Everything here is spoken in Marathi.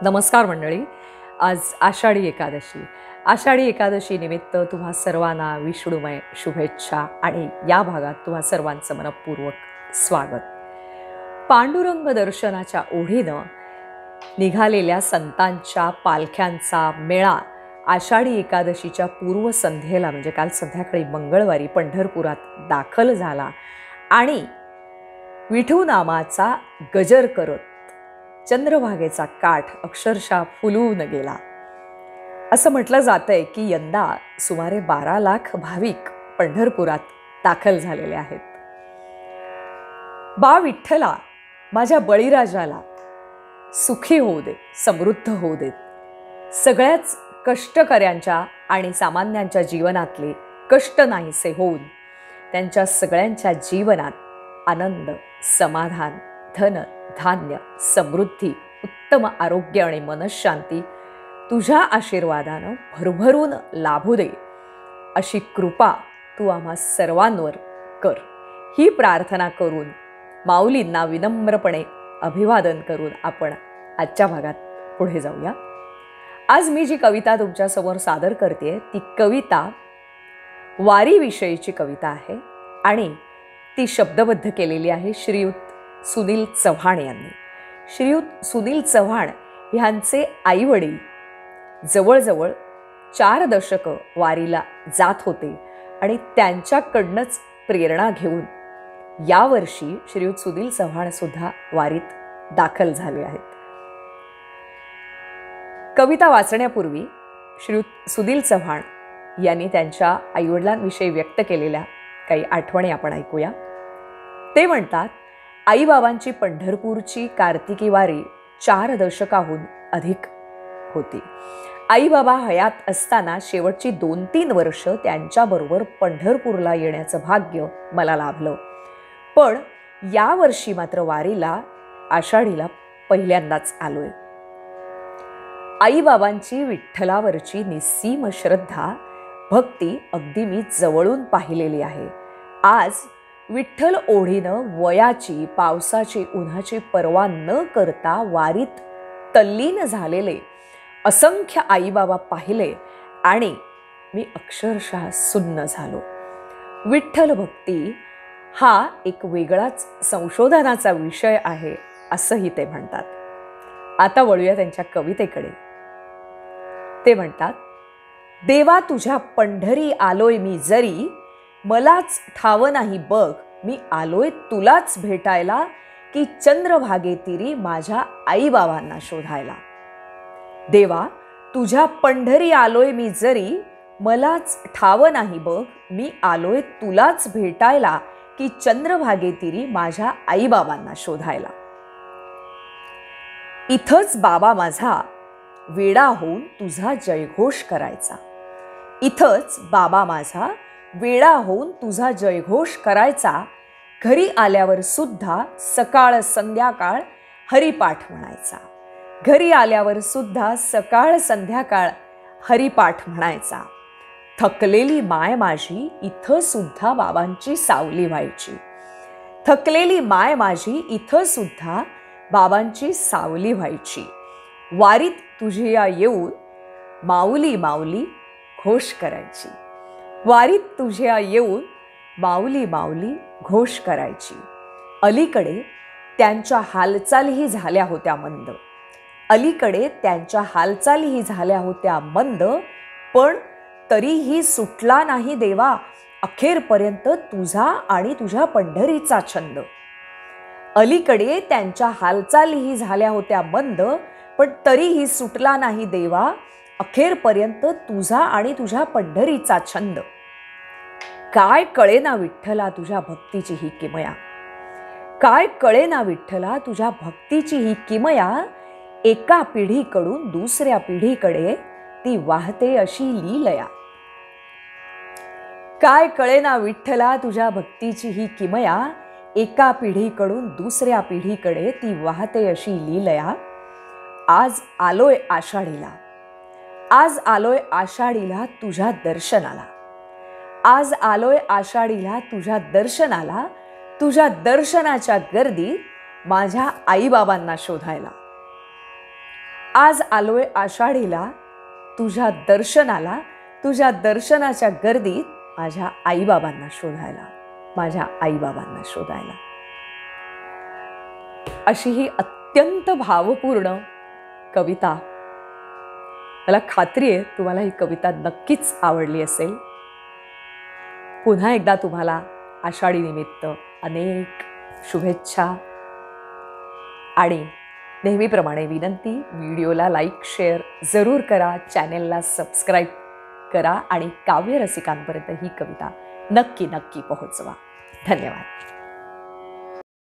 नमस्कार मंडळी. आज आषाढी एकादशी. आषाढी एकादशी निमित्त तुम्हा सर्वांना विष्णुमय शुभेच्छा आणि या भागात तुम्हा सर्वांचं मनपूर्वक स्वागत. पांडुरंग दर्शनाच्या ओढीनं निघालेल्या संतांच्या पालख्यांचा मेळा आषाढी एकादशीच्या पूर्वसंध्येला म्हणजे काल संध्याकाळी मंगळवारी पंढरपुरात दाखल झाला आणि विठू नामाचा गजर करत चंद्रभागेचा काठ अक्षरशः फुलून गेला. असं म्हटलं जातंय की यंदा सुमारे 12 लाख भाविक पंढरपुरात दाखल झालेले आहेत. बा विठ्ठला, माझ्या बळीराजाला सुखी होऊ दे, समृद्ध होऊ देत. सगळ्याच कष्टकऱ्यांच्या आणि सामान्यांच्या जीवनातले कष्ट नाहीसे होऊन त्यांच्या सगळ्यांच्या जीवनात आनंद, समाधान, धन, धान्य, समृद्धी, उत्तम आरोग्य आणि मनशांती तुझ्या आशीर्वादानं भरभरून लाभू दे, अशी कृपा तू आम्हा सर्वांवर कर. ही प्रार्थना करून माऊलींना विनम्रपणे अभिवादन करून आपण आजच्या भागात पुढे जाऊया. आज मी जी कविता तुमच्यासमोर सादर करते ती कविता वारीविषयीची कविता आहे आणि ती शब्दबद्ध केलेली आहे श्रीयुत सुनील चव्हाण यांनी. श्रीयुत सुनील चव्हाण ह्यांचे आईवडील जवळजवळ 4 दशकं वारीला जात होते आणि त्यांच्याकडनंच प्रेरणा घेऊन यावर्षी श्रीयुत सुनील चव्हाण सुद्धा वारीत दाखल झाले आहेत. कविता वाचण्यापूर्वी श्रीयुत सुनील चव्हाण यांनी त्यांच्या आईवडिलांविषयी व्यक्त केलेल्या काही आठवणी आपण ऐकूया. ते म्हणतात, आईबाबांची पंढरपूरची कार्तिकी वारी 4 दशकाहून अधिक होती. आईबाबा हयात असताना शेवटची 2-3 वर्ष त्यांच्याबरोबर पंढरपूरला येण्याचं भाग्य मला लाभलं. पण यावर्षी मात्र वारीला आषाढीला पहिल्यांदाच आलोय. आईबाबांची विठ्ठलावरची निस्सीम श्रद्धा, भक्ती अगदी मी जवळून पाहिलेली आहे. आज विठ्ठल ओढीनं वयाची, पावसाची, उन्हाची पर्वा न करता वारीत तल्लीन झालेले असंख्य आईबाबा पाहिले आणि मी अक्षरशः सुन्न झालो. विठ्ठल भक्ती हा एक वेगळाच संशोधनाचा विषय आहे असंही ते म्हणतात. आता वळूया त्यांच्या कवितेकडे. ते म्हणतात, देवा तुझ्या पंढरी आलोय मी जरी, मलाच ठाव नाही बघ, मी आलोय तुलाच भेटायला, की चंद्रभागेतीरी माझ्या आईबाबांना शोधायला. देवा तुझ्या पंढरी आलोय मी जरी, मलाच ठाव नाही बघ, मी आलोय तुलाच भेटायला, की चंद्रभागेतीरी माझ्या आईबाबांना शोधायला. इथंच बाबा माझा वेडा होऊन तुझा जयघोष करायचा. इथंच बाबा माझा वेडा होऊन तुझा जयघोष करायचा. घरी आल्यावर सुद्धा सकाळ संध्याकाळ हरिपाठ म्हणायचा. घरी आल्यावर सुद्धा सकाळ संध्याकाळ हरिपाठ म्हणायचा. थकलेली माय माझी इथं सुद्धा बाबांची सावली व्हायची. थकलेली माय माझी इथं सुद्धा बाबांची सावली व्हायची. वारीत तुझी या येऊन माऊली माऊली घोष करायची. वारीत तुझ्या येऊन माऊली माऊली घोष करायची. अलीकडे त्यांच्या हालचालीही झाल्या होत्या मंद. अलीकडे त्यांच्या हालचालीही झाल्या होत्या मंद, पण तरीही सुटला नाही देवा अखेरपर्यंत तुझा आणि तुझ्या पंढरीचा छंद. अलीकडे त्यांच्या हालचालीही झाल्या होत्या मंद, पण तरीही सुटला नाही देवा अखेरपर्यंत तुझा आणि तुझ्या पंढरीचा छंद. काय कळेना विठ्ठला तुझ्या भक्तीची ही किमया. काय कळेना विठ्ठला तुझ्या भक्तीची ही किमया. एका पिढीकडून दुसऱ्या पिढीकडे ती वाहते अशी लीलया. काय कळेना विठ्ठला तुझ्या भक्तीची ही किमया. एका पिढीकडून दुसऱ्या पिढीकडे ती वाहते अशी लीलया. आज आलोय आषाढीला, आज आलोय आषाढीला तुझ्या दर्शनाला. आज आलोय आषाढीला तुझ्या दर्शनाला. तुझ्या दर्शनाच्या गर्दीत माझ्या आईबाबांना शोधायला. आज आलोय आषाढीला तुझ्या दर्शनाला, तुझ्या दर्शनाच्या गर्दीत माझ्या आईबाबांना शोधायला, माझ्या आईबाबांना शोधायला. अशी ही अत्यंत भावपूर्ण कविता. मला खात्री आहे तुम्हाला ही कविता नक्कीच आवडली असेल. पुन्हा एकदा तुम्हाला आषाढी निमित्त अनेक शुभेच्छा आणि नेहमीप्रमाणे विनंती, व्हिडिओला लाईक शेअर जरूर करा, चॅनेलला सबस्क्राईब करा आणि काव्यरसिकांपर्यंत ही कविता नक्की नक्की पोहोचवा. धन्यवाद.